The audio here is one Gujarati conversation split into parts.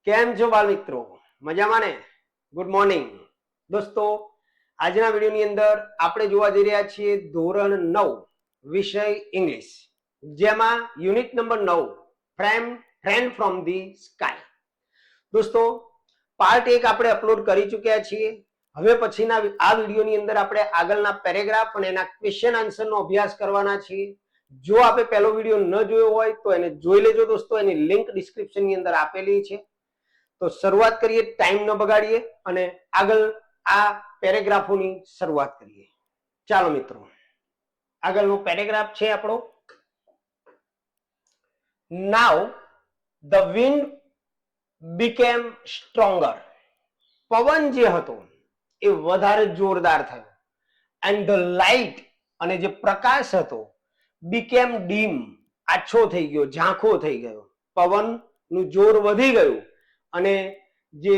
કેમ છો બાળ મિત્રો? મજામાં ને? ગુડ મોર્નિંગ દોસ્તો. આજના વિડીયોની અંદર આપણે જોવા જઈ રહ્યા છીએ ધોરણ 9 વિષય ઇંગ્લિશ, જેમાં unit number 9 friend from the sky. દોસ્તો, પાર્ટ 1 આપણે અપલોડ કરી ચૂક્યા છીએ. હવે પછીના આ વિડીયોની અંદર આપણે આગળના પેરેગ્રાફ અને એના ક્વેશ્ચન આન્સરનો અભ્યાસ કરવાના છીએ. જો આપે પહેલો વિડીયો ન જોયો હોય તો એને જોઈ લેજો દોસ્તો. એની લિંક ડિસ્ક્રિપ્શનની અંદર આપેલી છે. તો શરૂઆત કરીએ, ટાઈમ ન બગાડીએ અને આગળ આ પેરેગ્રાફોની શરૂઆત કરીએ. ચાલો મિત્રો, આગળનો પેરેગ્રાફ છે આપણો. નાઉ ધ વિન્ડ બીકેમ સ્ટ્રોંગર. પવન જે હતો એ વધારે જોરદાર થયો. એન્ડ ધ લાઇટ, અને જે પ્રકાશ હતો, બીકેમ ડીમ, આછો થઈ ગયો, ઝાંખો થઈ ગયો. પવનનું જોર વધી ગયું અને જે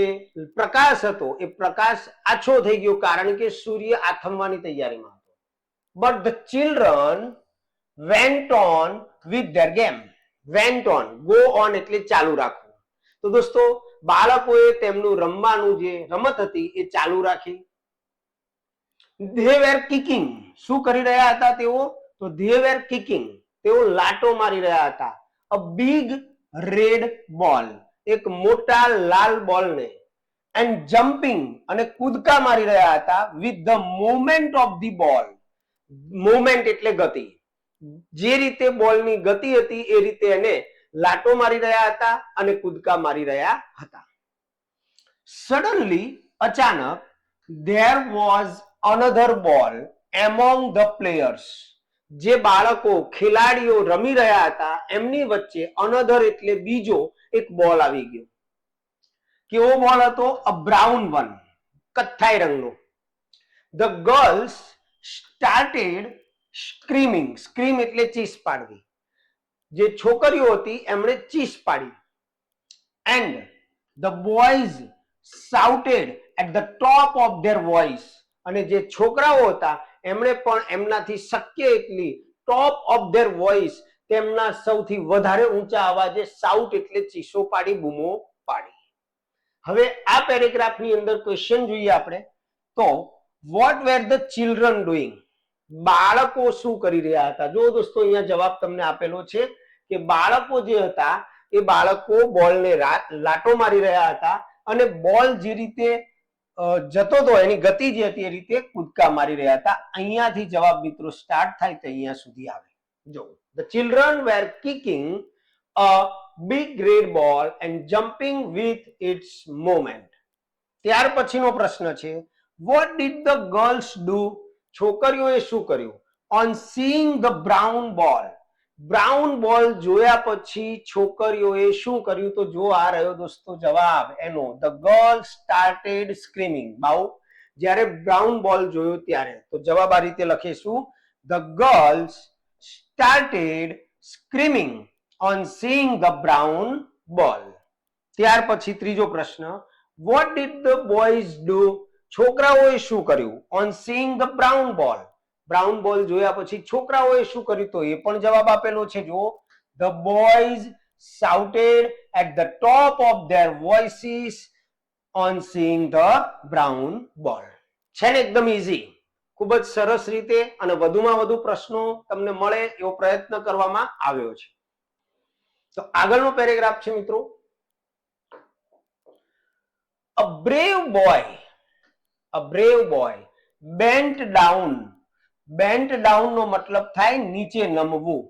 પ્રકાશ હતો એ પ્રકાશ આછો થઈ ગયો, કારણ કે સૂર્ય આથમવાની તૈયારીમાં હતો. But the children went on with their game. Went on, go on એટલે ચાલુ રાખવું. તો દોસ્તો, બાળકોએ તેમનું રમવાનું જે રમત હતી એ ચાલુ રાખી. They were કિકિંગ. શું કરી રહ્યા હતા તેઓ? તો ધે વેર કિકિંગ, તેઓ લાટો મારી રહ્યા હતા. અ બિગ રેડ બોલ, એક મોટા લાલ બોલને. એન્ડ જમ્પિંગ, અને કૂદકા મારી રહ્યા હતા. With the movement of the બોલ. મૂવમેન્ટ એટલે ગતિ. જે રીતે બોલની ગતિ હતી એ રીતે એને લાટો મારી રહ્યા હતા અને કૂદકા મારી રહ્યા હતા. સડનલી, અચાનક, there was another ball among the players. જે બાળકો, ખેલાડીઓ રમી રહ્યા હતા એમની વચ્ચે અનધર એટલે બીજો એક બોલ આવી ગયો. કેવો બોલ હતો? અ બ્રાઉન વન, કથ્થાઈ રંગનો. The girls started screaming. Scream એટલે ચીસ પાડવી. જે છોકરીઓ હતી એમણે ચીસ પાડી. And the boys shouted at the top of their voice. અને જે છોકરાઓ હતા એમણે પણ એમનાથી શક્ય એટલી ટોપ ઓફ ધેર વોઇસ, તેમના સૌથી વધારે ઊંચા અવાજે શાઉટ એટલે ચીસો પાડી, બૂમો પાડી. હવે આ પેરેગ્રાફની અંદર ક્વેશ્ચન જોઈએ આપણે તો, what were the children doing. બાળકો શું કરી રહ્યા હતા? જો દોસ્તો, અહીંયા જવાબ તમને આપેલો છે કે બાળકો જે હતા એ બાળકો બોલને લાટો મારી રહ્યા હતા અને બોલ જે રીતે જતો હતો એની ગતિ જે હતી એ રીતે કૂદકા મારી રહ્યા હતા. અહીંયાથી જવાબ મિત્રો સ્ટાર્ટ થાય તો અહીંયા સુધી આવે. જો, the children were kicking a big red ball and jumping with its moment. ત્યાર પછીનો પ્રશ્ન છે, what did the girls do. છોકરીઓએ શું કર્યું? On seeing the brown ball. Brown ball જોયા પછી છોકરીઓએ શું કર્યું? તો જો આ રહ્યો દોસ્તો જવાબ એનો. The girl started screaming. બાઉ, જ્યારે બ્રાઉન બોલ જોયો ત્યારે. તો જવાબ આ રીતે લખીશું, the girls started screaming on seeing the brown ball. ત્યાર પછી ત્રીજો પ્રશ્ન, what did the boys do. છોકરાઓએ શું કર્યું? On seeing the brown ball. Brown ball જોયા પછી છોકરાઓએ શું કર્યું? તો એ પણ જવાબ આપેલો છે. જો, the boys shouted at the top of their voices on seeing the brown ball. છે ને એકદમ ઈઝી. ખૂબ જ સરસ રીતે અને વધુમાં વધુ પ્રશ્નો તમને મળે એવો પ્રયત્ન કરવામાં આવ્યો છે. તો આગળનો પેરેગ્રાફ છે મિત્રો, a brave boy bent down. Bent down નો મતલબ થાય નીચે નમવું.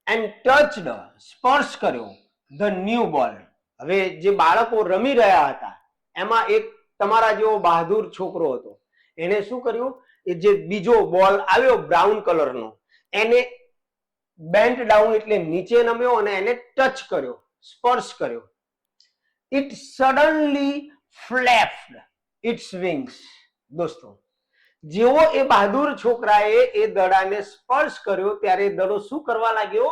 એન્ડ ટચડ, સ્પર્શ કર્યો, ધ ન્યૂ બોલ. હવે જે બાળકો રમી રહ્યા હતા એમાં એક તમારા જેવો બહાદુર છોકરો હતો. એને શું કર્યું? એ જે બીજો બોલ આવ્યો બ્રાઉન કલરનો, એને બેન્ટ ડાઉન એટલે નીચે નમ્યો અને એને ટચ કર્યો, સ્પર્શ કર્યો. It suddenly flapped its wings. દોસ્તો, જેવો એ બહાદુર છોકરાએ એ દડાને સ્પર્શ કર્યો ત્યારે દડો શું કરવા લાગ્યો?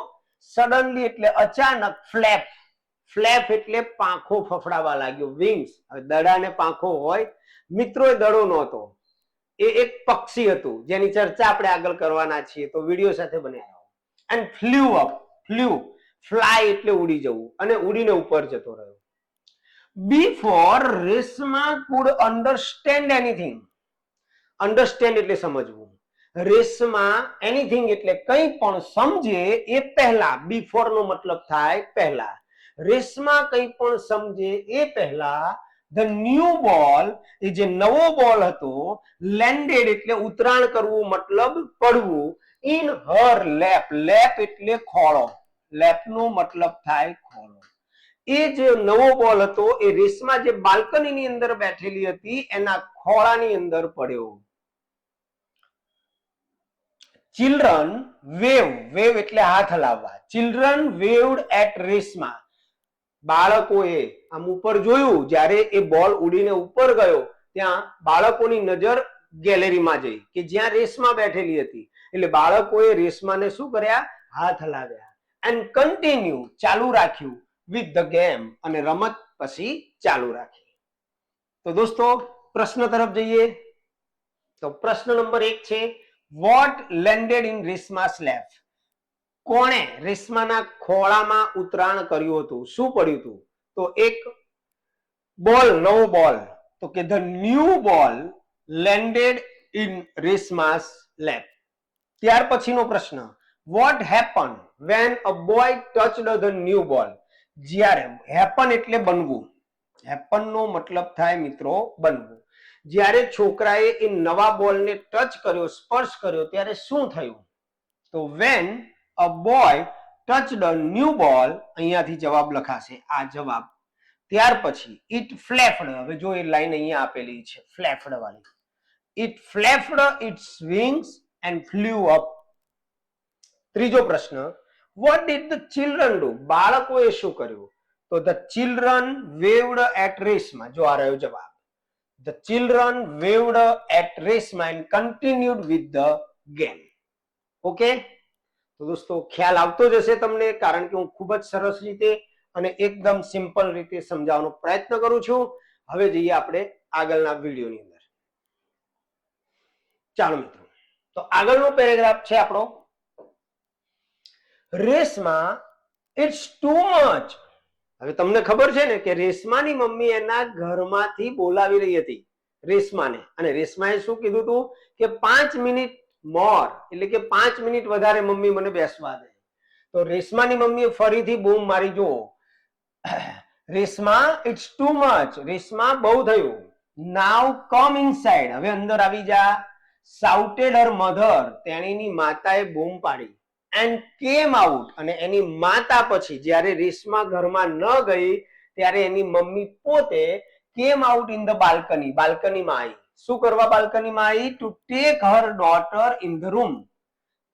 સડનલી એટલે અચાનક, ફ્લેપ. ફ્લેપ એટલે પાંખો ફફડાવા લાગ્યો. વિંગ્સ. હવે દડાને પાંખો હોય મિત્રો, એ દડો નહોતો, એ એક પક્ષી હતું જેની ચર્ચા આપણે આગળ કરવાના છીએ, તો વિડીયો સાથે બન્યા રહો. And flew up. Flew, fly એટલે ઉડી જવું, અને ઉડીને ઉપર જતો રહ્યો. before Reshma could understand anything. Understand એટલે સમજવું. રેશમા એનીથિંગ એટલે કંઈ પણ સમજે એ પહેલા, બિફોર નો મતલબ થાય પહેલા. રેશમા કંઈ પણ સમજે એ પહેલા ધ ન્યુ બોલ, એ જે નવો બોલ હતો, લેન્ડેડ એટલે ઉતરાણ કરવું મતલબ પડવું, ઇન હર લેપ, લેપ એટલે ખોળો, લેપ નો મતલબ થાય ખોળો. એ જે નવો બોલ હતો એ રેશમા જે બાલ્કનીની અંદર બેઠેલી હતી એના ખોળાની અંદર પડ્યો. ચિલ્ડ્રન વેવ, વેવ એટલે હાથ હલાવવા, ચિલ્ડ્રન વેવડ એટ રેશમા, બાળકોએ આમ ઉપર જોયું, જ્યારે એ બોલ ઉડીને ઉપર ગયો ત્યાં બાળકોની નજર ગેલેરીમાં જઈ કે જ્યાં રેશમા બેઠેલી હતી, એટલે બાળકોએ રેશમાને શું કર્યા? હાથ હલાવ્યા. એન્ડ કન્ટિન્યુ, ચાલુ રાખ્યું, વિથ ધ ગેમ, અને રમત પછી ચાલુ રાખી. તો દોસ્તો પ્રશ્ન તરફ જઈએ. તો પ્રશ્ન નંબર 1 છે, vote landed in Reshma's lap? કોણે રેશમાના ખોળામાં ઉતરાણ કર્યું હતું? શું પડ્યું હતું? તો એક બોલ, નવો બોલ, તો કે ધ ન્યુ બોલ લેન્ડેડ ઇન રેશમા's lap. ત્યાર પછીનો પ્રશ્ન, what happen when a boy ટચડ the new બોલ? જ્યારે, હેપન એટલે બનવું, હેપન નો મતલબ થાય મિત્રો બનવું. જ્યારે છોકરાએ એ નવા બોલને ટચ કર્યો, સ્પર્શ કર્યો, ત્યારે શું થયું? તો van a boy ટચડ a new બોલ, અહીંયાથી જવાબ લખાશે, આ જવાબ. ત્યાર પછી ઇટ ફ્લેપ્ડ, હવે જો એ લાઈન અહીંયા આપેલી છે ફ્લેપ્ડ વાળી, it flapped its wings and flew up. ત્રીજો પ્રશ્ન, what did the children do? બાળકોએ શું કર્યું? તો the children waved at Reshma, જો આ રહ્યો જવાબ. The children waved at Reshma and continued with the game. Okay, તો દોસ્તો ખ્યાલ આવતો જશે તમને, કારણ કે હું ખૂબ જ સરસ રીતે અને એકદમ સિમ્પલ રીતે સમજાવવાનો પ્રયત્ન કરું છું. હવે જઈએ આપણે આગળના વિડીયોની અંદર. ચાલો મિત્રો, તો આગળનો પેરેગ્રાફ છે આપણો, રેશમા ઇટ્સ ટુ મચ. હવે તમને ખબર છે ને કે રેશમાની મમ્મી એના ઘરમાંથી બોલાવી રહી હતી રેશમાને, અને રેશમાએ શું કીધું હતું કે 5 મિનિટ મોર, એટલે કે 5 મિનિટ વધારે મમ્મી મને બેસવા દે. તો રેશમાની મમ્મીએ ફરીથી બૂમ મારી, જુઓ, Reshma it's too much, Reshma બહુ થયું. નાવ કમ ઇનસાઇડ, હવે અંદર આવી જા. શાઉટેડ હર મધર, તેણીની માતાએ બૂમ પાડી. એન્ડ કેમ આઉટ, અને એની માતા પછી જ્યારે રેશમા ઘરમાં ન ગઈ ત્યારે એની મમ્મી પોતે came out in the balcony, બાલ્કનીમાં આવી. શું કરવા બાલ્કનીમાં આવી? To take her daughter in the room,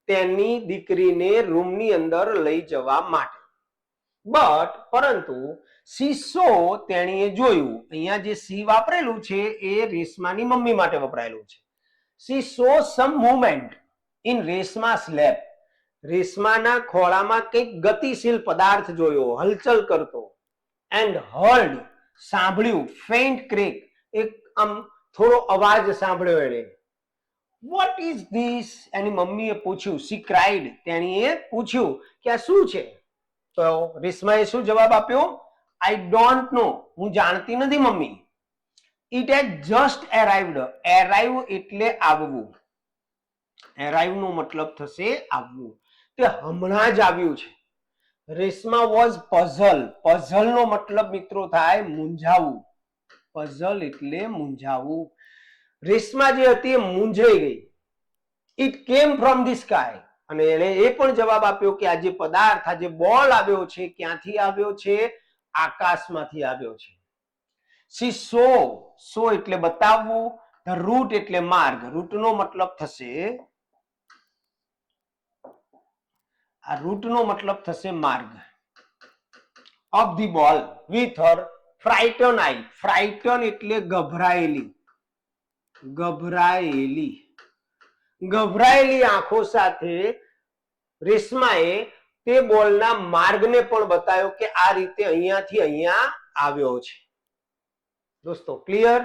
તેની દીકરીને રૂમની અંદર લઈ જવા માટે. બટ પરંતુ સી સો, તેણીએ જોયું, અહીંયા જે સી વાપરેલું છે એ રેશમાની મમ્મી માટે વપરાયેલું છે. She saw some movement in Reshma's lap, રેશમાના ખોળામાં કંઈક ગતિશીલ પદાર્થ જોયો, હલચલ કરતો. એન્ડ હર્ડ, સાંભળ્યું, ફેઇન્ટ ક્રેક, એક આમ થોડો અવાજ સાંભળ્યો એણે. વોટ ઇઝ ધીસ, એની મમ્મીએ પૂછ્યું. સી ક્રાઇડ, તેણીએ પૂછ્યું કે આ શું છે? તો રેશમાએ શું જવાબ આપ્યો? આઈ ડોન્ટ નો, હું જાણતી નથી મમ્મી. ઇટ હેડ જસ્ટ એરાઇવ્ડ, એરાઇવ એટલે આવવું, એરાઇવ નો મતલબ થશે આવવું, તે હમણાં જ આવ્યું છે. રેશમા વોઝ પઝલ, પઝલ નો મતલબ મિત્રો થાય મૂંઝાવું, પઝલ એટલે મૂંઝાવું. રેશમા જે હતી એ મૂંઝાઈ ગઈ. It came from the sky, અને એને એ પણ જવાબ આપ્યો કે આ જે પદાર્થ, આ જે બોલ આવ્યો છે, ક્યાંથી આવ્યો છે? આકાશમાંથી આવ્યો છે. સી સો, સો એટલે બતાવવું, ધ રૂટ એટલે માર્ગ, રૂટ નો મતલબ થશે, આ રૂટ નો મતલબ થશે માર્ગ. ઓફ ધી બોલ વિથ હર ફ્રાઇટન આઈ, ફ્રાઇટન એટલે ગભરાયેલી, ગભરાયેલી, ગભરાયેલી આંખો સાથે રેશમાએ તે બોલના માર્ગને પણ બતાવ્યો કે આ રીતે અહીંયાથી અહીંયા આવ્યો છે. દોસ્તો ક્લિયર?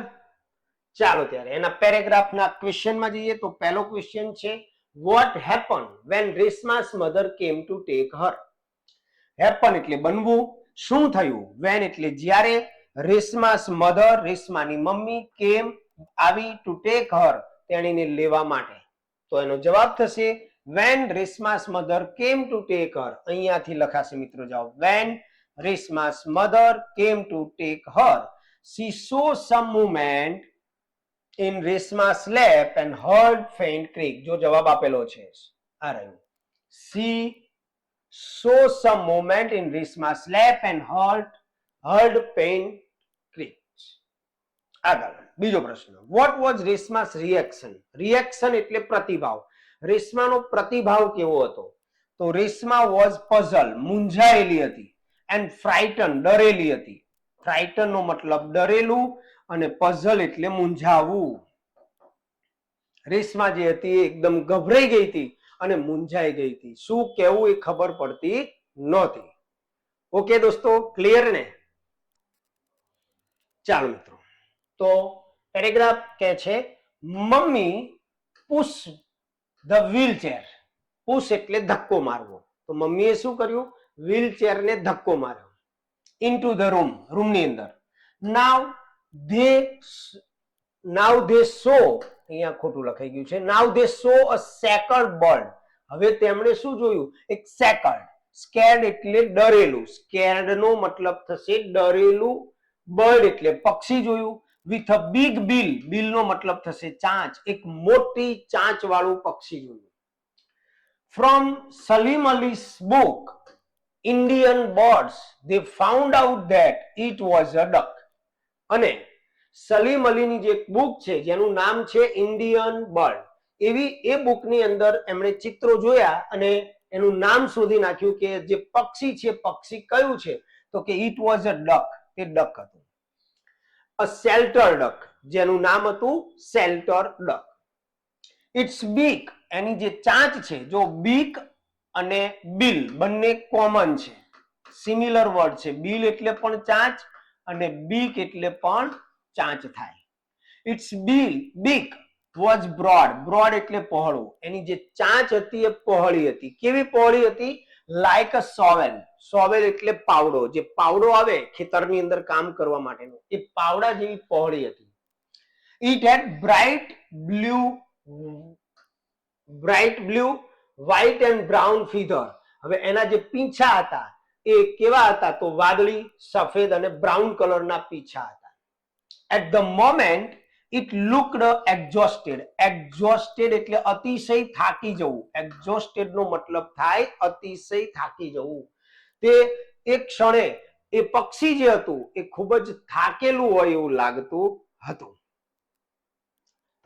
ચાલો ત્યારે એના પેરેગ્રાફના ક્વેશ્ચનમાં જઈએ. તો પહેલો ક્વેશ્ચન છે, what happened when રેશમા's mother came to take her? Happen એટલે બનવું, શું થયું? when એટલે જ્યારે રેશમાસ મધર, રેશમાની મમ્મી, કેમ આવી ટુ ટેક હર, તેણીને લેવા માટે. તો એનો જવાબ થશે when Reshma's mother came to take હર. અહીંયાથી લખાશે મિત્રો જવાબ when Reshma's mother came to take Har she saw some movement in Reshma's lap and heard faint creak. જો જવાબ આપેલો છે આ રહ્યું she saw some movement in Reshma's lap and heard faint creak. આગળ બીજો પ્રશ્ન what was Reshma's reaction. Reaction એટલે પ્રતિભાવ. રેશમાનો પ્રતિભાવ કેવો હતો? તો રેશમા વોઝ પઝલ, મૂંઝાયેલી હતી, એન્ડ ફ્રાઇટન, ડરેલી હતી. ફ્રાઇટન નો મતલબ ડરેલું અને પઝલ એટલે મૂંઝાવું. રેશમા જે હતી એકદમ ગભરાઈ ગઈ હતી અને મૂંઝાઈ ગઈ હતી. શું કહેવું એ ખબર પડતી નહોતી. ઓકે દોસ્તો, ક્લિયર ને? ચાલો મિત્રો, તો પેરેગ્રાફ કે છે mummy push the wheelchair. Push એટલે ધક્કો મારવો. તો મમ્મીએ શું કર્યું? વ્હીલચેરને ધક્કો માર્યો. ઇનટુ ધ રૂમ, રૂમની અંદર. નાવ ધે સો, અહીંયા ખોટું લખાઈ ગયું છે. નાવ ધે સો અ સેકર્ડ બર્ડ. હવે તેમણે શું જોયું? એક સેકર્ડ. સ્કેર્ડ એટલે ડરેલું. સ્કેર્ડ નો મતલબ થશે ડરેલું. બર્ડ એટલે પક્ષી જોયું. With a big bill, bill નો મતલબ થશે ચાંચ. એક મોટી ચાંચ વાળું પક્ષી જોયું. From Salim Ali's book Indian birds they found out that it was a duck. અને સલીમ અલીની જે બુક છે જેનું નામ છે ઇન્ડિયન બર્ડ, એવી એ બુકની અંદર એમણે ચિત્રો જોયા અને એનું નામ શોધી નાખ્યું કે જે પક્ષી છે પક્ષી કયું છે? તો કે ઇટ વોઝ અ ડક, તે ડક હતું. અ શેલ્ટર ડક, જેનું નામ હતું શેલ્ટર ડક. ઇટ્સ બીક, એની જે ચાંચ છે, જો બીક અને બિલ બંને કોમન છે, સિમિલર વર્ડ છે. બિલ એટલે પણ ચાંચ અને બીક એટલે પણ ચાંચ થાય. ઇટ્સ બીક વોઝ બ્રોડ, બ્રોડ એટલે પહોળું. એની જે ચાંચ હતી એ પહોળી હતી. કેવી પહોળી હતી? લાઈક અ સોવેલ. સોવેલ એટલે પાવડો, જે પાવડો આવે ખેતરની અંદર કામ કરવા માટેનો, એ પાવડા જેવી પહોળી હતી. It head bright blue, white and brown ફીધર. હવે એના જે પીંછા હતા એ કેવા હતા? તો વાદળી, સફેદ અને બ્રાઉન કલરના પીંછા હતા. At the moment it looked exhausted. Exhausted એટલે અતિશય થાકી જવું. એક્ઝોસ્ટેડ નો મતલબ થાય અતિશય થાકી જવું. તે એક ક્ષણે એ પક્ષી જે હતું એ ખૂબ જ થાકેલું હોય એવું લાગતું હતું.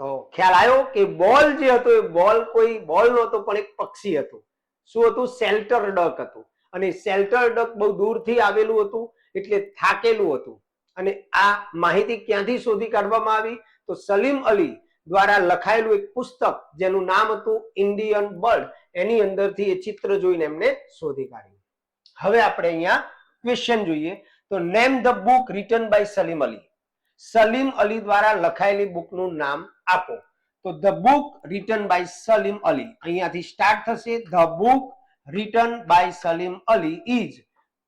તો ખ્યાલ આવ્યો કે બોલ જે હતો એ બોલ કોઈ બોલ નહોતો પણ એક પક્ષી હતું. શું હતું? શેલ્ટર ડક હતું. અને શેલ્ટર ડક બહુ દૂરથી આવેલું હતું એટલે થાકેલું હતું. અને આ માહિતી ક્યાંથી શોધી કાઢવામાં આવી? તો સલીમ અલી દ્વારા લખાયેલું એક પુસ્તક જેનું નામ હતું ઇન્ડિયન બર્ડ, એની અંદરથી એ ચિત્ર જોઈને એમને શોધી કાઢ્યું. હવે આપણે અહીંયા ક્વેશ્ચન જોઈએ. તો name the book written by Salim Ali. Salim Ali દ્વારા લખાયેલી બુકનું નામ આપો. તો the book written by Salim Ali, અહીંયાથી સ્ટાર્ટ થશે. The book written by Salim Ali is,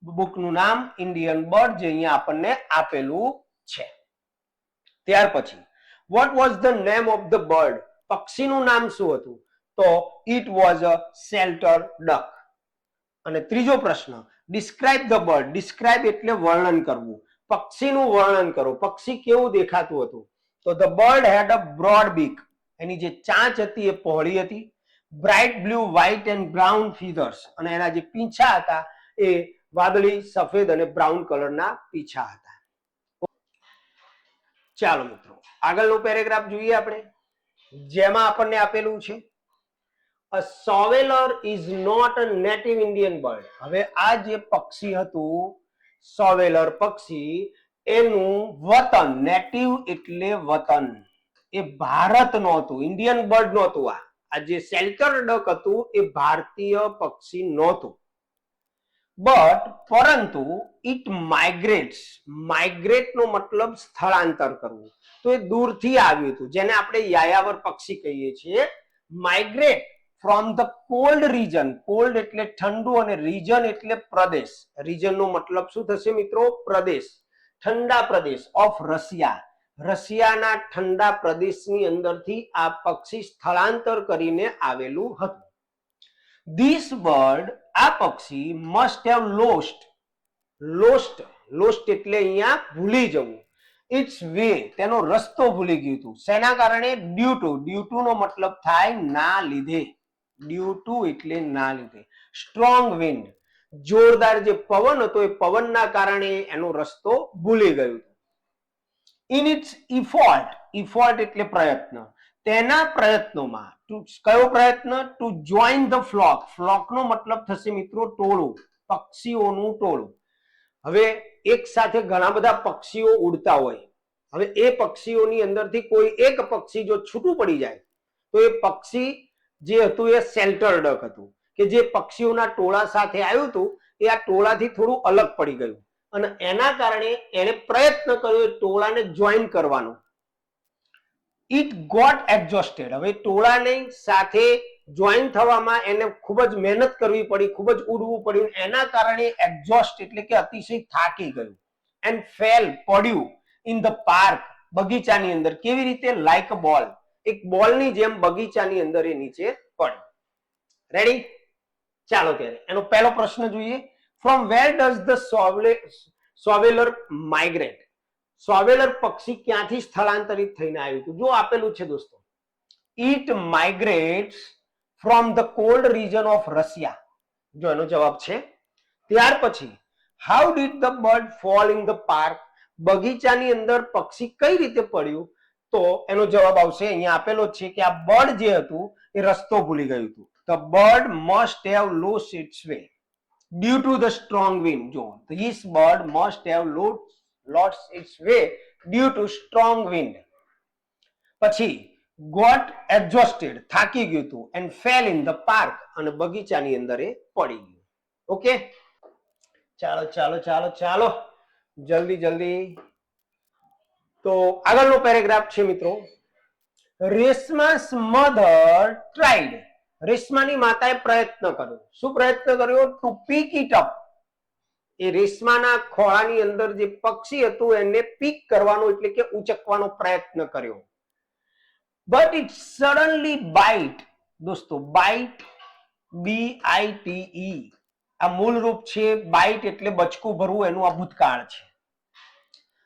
બુકનું નામ ઇન્ડિયન બર્ડ, જે અહીંયા આપણને આપેલું છે. ત્યાર પછી what was the name of the bird. પક્ષીનું નામ શું હતું? તો it was a shelter duck. અને ત્રીજો પ્રશ્ન ડિસ્ક્રાઇબ ધ બર્ડ. ડિસ્ક્રાઇબ એટલે વર્ણન કરવું. પક્ષીનું વર્ણન કરો. પક્ષી કેવું દેખાતું હતું? તો the bird had a broad beak. એની જે ચાંચ હતી એ પહોળી હતી. Bright blue, white and brown feathers. અને એના જે પીંછા હતા એ વાદળી, સફેદ અને બ્રાઉન કલરના પીંછા હતા. ચાલો મિત્રો, આગળનો પેરેગ્રાફ જોઈએ આપણે, જેમાં આપણને આપેલું છે A soveler is not a native Indian bird. હવે આ જે પક્ષી હતું સોવેલર પક્ષી, એનું વતન, નેટિવ એટલે વતન, એ ભારત નહોતું, ઇન્ડિયન બર્ડ નહોતું. આ જે શેલ્ટર ડક હતું એ ભારતીય પક્ષી નહોતું. બટ પરંતુ ઇટ માઇગ્રેટ્સ. માઇગ્રેટ નો મતલબ સ્થળાંતર કરવું. તો એ દૂરથી આવ્યું હતું, જેને આપણે યાયાવર પક્ષી કહીએ છીએ. Migrate from the cold region. Cold એટલે ઠંડુ અને રીજન એટલે પ્રદેશ. રીજન નો મતલબ શું થશે મિત્રો? પ્રદેશ. ઠંડા પ્રદેશ ઓફ રશિયા, રશિયાના ઠંડા પ્રદેશની અંદરથી આ પક્ષી સ્થળાંતર કરીને આવેલું હતું. ધીસ બર્ડ, આ પક્ષી મસ્ટ હેવ લોસ્ટ એટલે અહીંયા ભૂલી જવું, ઇટ્સ વે, તેનો રસ્તો ભૂલી ગયું હતું. શેના કારણે? ડ્યુ ટુ નો મતલબ થાય ના લીધે, ડ્યુ ટુ એટલે ના લીધે. સ્ટ્રોંગ વિન્ડ, જોરદાર જે પવન હતો એ પવનના કારણે એનો રસ્તો ભૂલી ગયું. ઇન ઇટ્સ ઇફોર્ટ એટલે પ્રયત્ન, તેના પ્રયત્નોમાં, કયો પ્રયત્ન? ટુ જોઈન ધ ફ્લોક નો મતલબ થશે મિત્રો ટોળું, પક્ષીઓનું ટોળું. હવે એક સાથે ઘણા બધા પક્ષીઓ ઉડતા હોય, હવે એ પક્ષીઓની અંદરથી કોઈ એક પક્ષી જો છૂટું પડી જાય તો એ પક્ષી જે હતું એ શેલ્ટર ડક હતું, કે જે પક્ષીઓના ટોળા સાથે આવ્યું હતું એ આ ટોળાથી થોડું અલગ પડી ગયું અને એના કારણે એને પ્રયત્ન કર્યો એ ટોળાને જોઈન કરવાનો. ઇટ ગોટ એક્ઝોસ્ટેડ, હવે ટોળાની સાથે જોઈન થવામાં એને ખૂબ જ મહેનત કરવી પડી, ખૂબ જ ઉડવું પડ્યું, એના કારણે એક્ઝોસ્ટ એટલે કે અતિશય થાકી ગયું. એન્ડ ફેલ, પડ્યું, ઇન ધ પાર્ક, બગીચાની અંદર. કેવી રીતે? લાઈક અ બોલ, એક બોલની જેમ બગીચાની અંદર એ નીચે પડ્યું. રેડી? ચાલો ત્યારે એનો પહેલો પ્રશ્ન જોઈએ. From where does the સોવેલર migrate, સોવેલર પક્ષી ક્યાંથી સ્થળાંતરિત થઈને આવ્યું હતું? જો આપેલું છે દોસ્તો, it માઇગ્રેટ્સ from the cold region of Russia, જો એનો જવાબ છે. ત્યાર પછી how did the bird fall in the park, બગીચાની અંદર પક્ષી કઈ રીતે પડ્યું? તો એનો જવાબ આવશે, અહીંયા આપેલો છે કે આ બર્ડ જે હતું એ રસ્તો ભૂલી ગયું હતું. The bird must have lost its way due to the strong wind. જો this bird must have lost its way due to strong wind. પછી got exhausted, થાકી ગયું હતું, and fell in the park, અને બગીચાની અંદર એ પડી ગયું. ઓકે, ચાલો ચાલો ચાલો ચાલો જલ્દી. તો આગળનો પેરેગ્રાફ છે મિત્રો. રેશમા's mother tried, રેશમાની માતાએ પ્રયત્ન કર્યો. શું પ્રયત્ન કર્યો? ટુ પીક ઇટ અપ, એ રેશમાના ખોળાની અંદર જે પક્ષી હતું એને પીક કરવાનો એટલે કે ઉચકવાનો પ્રયત્ન કર્યો. બટ ઇટ સડનલી બાઇટ, દોસ્તો બાઇટ, BITE, આ મૂળ રૂપ છે. બાઇટ એટલે બચકું ભરવું, એનું આ ભૂતકાળ છે.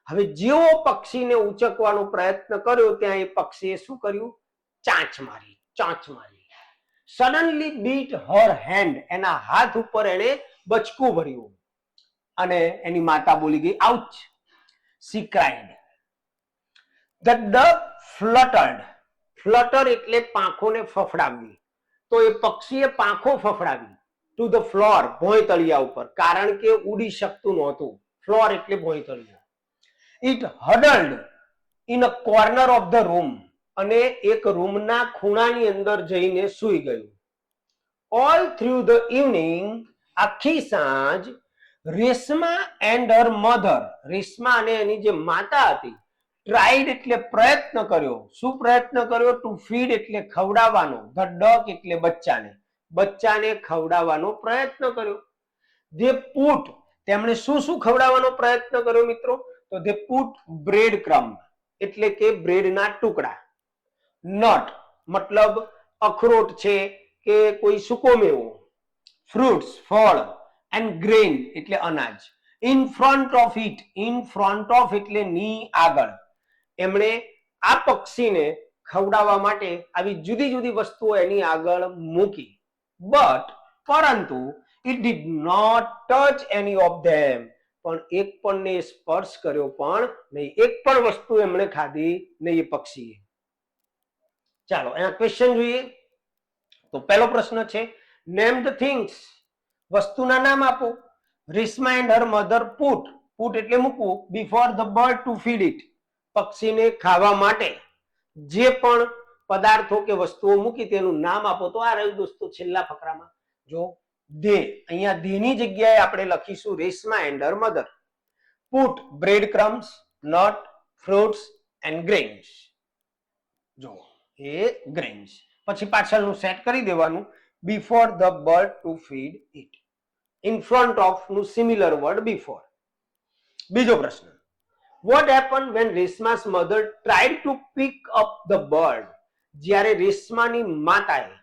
હવે જેવો પક્ષીને ઉચકવાનો પ્રયત્ન કર્યો ત્યાં એ પક્ષીએ શું કર્યું? ચાંચ મારી. સડનલી બીટ હર હેન્ડ, એના હાથ ઉપર એને બચકું ભર્યું અને એની માતા બોલી ગઈ ouch. She cried. The duck fluttered, flutter એટલે પાંખોને ફફડાવવી, તો એ પક્ષીએ પાંખો ફફડાવી ટુ ધ ફ્લોર, ભોંય તળિયા ઉપર, કારણ કે ઉડી શકતું નહોતું. ફ્લોર એટલે ભોંય તળિયા. It huddled in a corner of the room, અને એક રૂમના ખૂણાની અંદર જઈને સૂઈ ગયું. ઓલ થ્રુ ધ ઇવનિંગ, આખી સાંજ, Reshma and her mother, Reshma અને એની જે માતા હતી, ટ્રાઈડ એટલે પ્રયત્ન કર્યો. શું પ્રયત્ન કર્યો? ટુ ફીડ એટલે ખવડાવવાનો, ધ ડક એટલે બચ્ચાને ખવડાવવાનો પ્રયત્ન કર્યો. ધે પુટ, તેમણે શું ખવડાવવાનો પ્રયત્ન કર્યો મિત્રો? તો ધે પુટ બ્રેડ ક્રમ્બ એટલે કે બ્રેડના ટુકડા. નટ મતલબ અખરોટ છે કે કોઈ સૂકો મેવો. ફ્રૂટ્સ ફળ. એન્ડ ગ્રેન એટલે અનાજ. In front of it, in front of એટલે ની આગળ. એમણે આ પક્ષીને ખવડાવવા માટે આવી જુદી જુદી વસ્તુઓ એની આગળ મૂકી. બટ પરંતુ it did not touch any of them, પણ એક પણ ને સ્પર્શ કર્યો પણ નહીં, એક પણ વસ્તુ એમણે ખાધી નહીં એ પક્ષીએ. ચાલો એના ક્વેશ્ચન જોઈએ. તો પહેલો પ્રશ્ન છે નેમ ધ થિંગ્સ, વસ્તુના નામ આપો. Reshma and her mother put એટલે મૂકવું, before the bird two feed it, પક્ષીને ખાવા માટે જે પણ પદાર્થો કે વસ્તુઓ મૂકી તેનું નામ આપો. તો આ રહ્યું દોસ્તો છેલ્લા ફકરામાં. જો ધે, અહીંયા ધેની જગ્યાએ આપણે લખીશું Reshma and her mother. Put bread crumbs, nut, fruits and grains. જો એ ગ્રેન્સ. પછી પાછળનું સેટ કરી દેવાનું. Before the bird two feed it, in front of નું સિમિલર વર્ડ બિફોર. બીજો પ્રશ્ન, What happened when રેશમા's mother tried to pick up the bird? જ્યારે રેશમાની માતાએ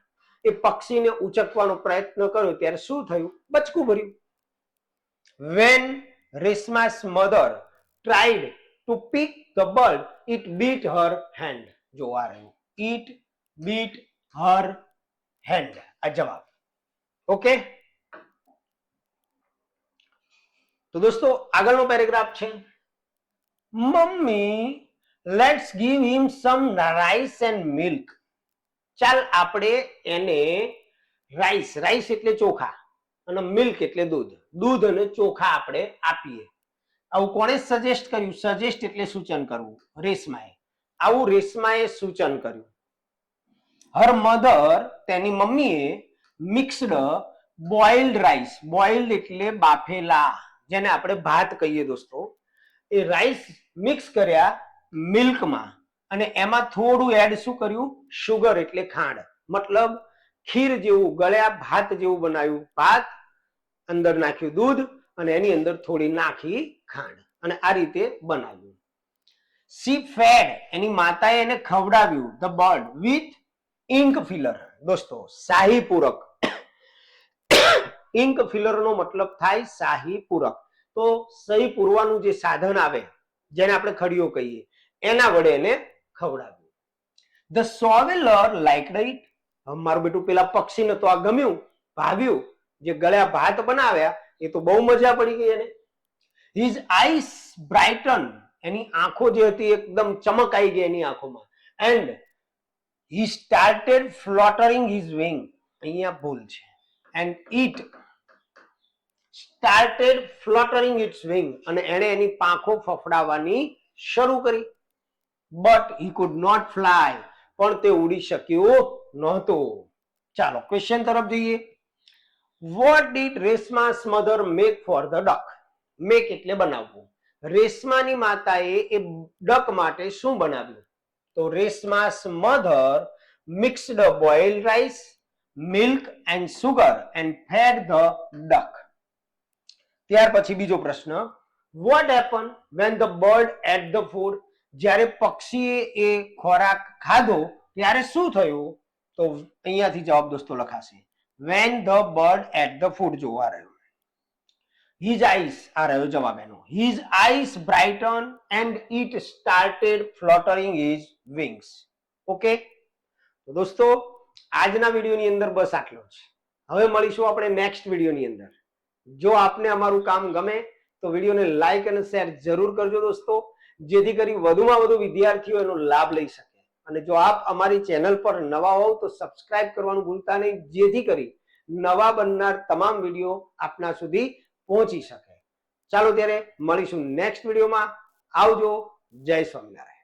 એ પક્ષીને ઉચકવાનો પ્રયત્ન કર્યો ત્યારે શું થયું? બચકું ભર્યું. When રેશમા's mother tried to pick the bird, it beat her hand. જો આ રહ્યું, it beat her hand. આ જવાબ. ઓકે, તો દોસ્તો આગળનો પેરેગ્રાફ છે. Mummy, let's give him some rice and milk. ચાલ આપણે એને રાઈસ, રાઈસ એટલે ચોખા, અને મિલ્ક એટલે દૂધ, દૂધ અને ચોખા આપણે આપીએ. આવું કોણે સજેસ્ટ કર્યું? સજેસ્ટ એટલે સૂચન કરવું, રેશમાએ. આવું રેશમાએ સૂચન કર્યું. હર મધર, તેની મમ્મીએ મિક્સ્ડ બોઇલ્ડ રાઈસ, બોઇલ્ડ એટલે બાફેલા, જેને આપણે ભાત કહીએ દોસ્તો, એ રાઈસ મિક્સ કર્યા મિલ્કમાં, અને એમાં થોડું એડ શું કર્યું? શુગર એટલે ખાંડ. મતલબ ખીર જેવું, ગળ્યા ભાત જેવું બનાવ્યું. ભાત અંદર નાખ્યું દૂધ, અને એની અંદર થોડી નાખી ખાંડ, અને આ રીતે બનાવ્યું. She fed, એની માતાએ એને ખવડાવ્યું the bird with ink filler. દોસ્તો શાહી પૂરક, ઇંક ફિલર નો મતલબ થાય શાહી પૂરક. તો સહી પૂરવાનું જે સાધન આવે, જેને આપણે ખડીયો કહીએ, એના વડે એને ખવડાવ્યું. The soveller liked it. મારું બેટું પેલા પક્ષીને તો આ ગમ્યું, ભાવ્યું. જે ગળ્યા ભાત બનાવ્યા એ તો બહુ મજા પડી ગઈ એને. His eyes brightened, એની આંખો જે હતી એકદમ ચમક આવી ગઈ એની આંખોમાં. And he started fluttering his wing. અહીંયા ભૂલ છે. And it started fluttering its wing, અને એણે એની પાંખો ફફડાવવાની શરૂ કરી. But he could not fly, પણ તે ઉડી શક્યો નહોતો. ચાલો ક્વેશ્ચન તરફ જઈએ. What did રેશમા's mother make for the duck? Make એટલે બનાવવું. રેશમાની માતાએ એ ડક માટે શું બનાવ્યું? તો રેશમા's mother mixed boiled rice, milk and sugar and fed the duck. ત્યાર પછી બીજો પ્રશ્ન. What happened when the bird ate the food? જ્યારે પક્ષીએ એ ખોરાક ખાધો ત્યારે શું થયું? તો અહીંયાથી જવાબ દોસ્તો લખાશે. When the bird ate the food. જોવા રહ્યું. His eyes, આ રહ્યો જવાબ એનો. His eyes brightened and it started fluttering his wings. Okay, તો દોસ્તો આજના વિડીયોની અંદર બસ આટલો જ. હવે મળીશું આપણે નેક્સ્ટ વિડીયોની અંદર. જો આપને અમારું કામ ગમે તો વિડીયોને લાઈક અને શેર જરૂર કરજો દોસ્તો, જેથી કરી વધુમાં વધુ વિદ્યાર્થીઓ એનો લાભ લઈ શકે. અને જો આપ અમારી ચેનલ પર નવા હોવ તો સબસ્ક્રાઇબ કરવાનું ભૂલતા નહીં, જેથી કરી નવા બનનાર તમામ વિડીયો આપના સુધી પહોંચી શકે. ચાલો ત્યારે મળીશું નેક્સ્ટ વિડીયોમાં. આવજો. જય સ્વામિનારાયણ.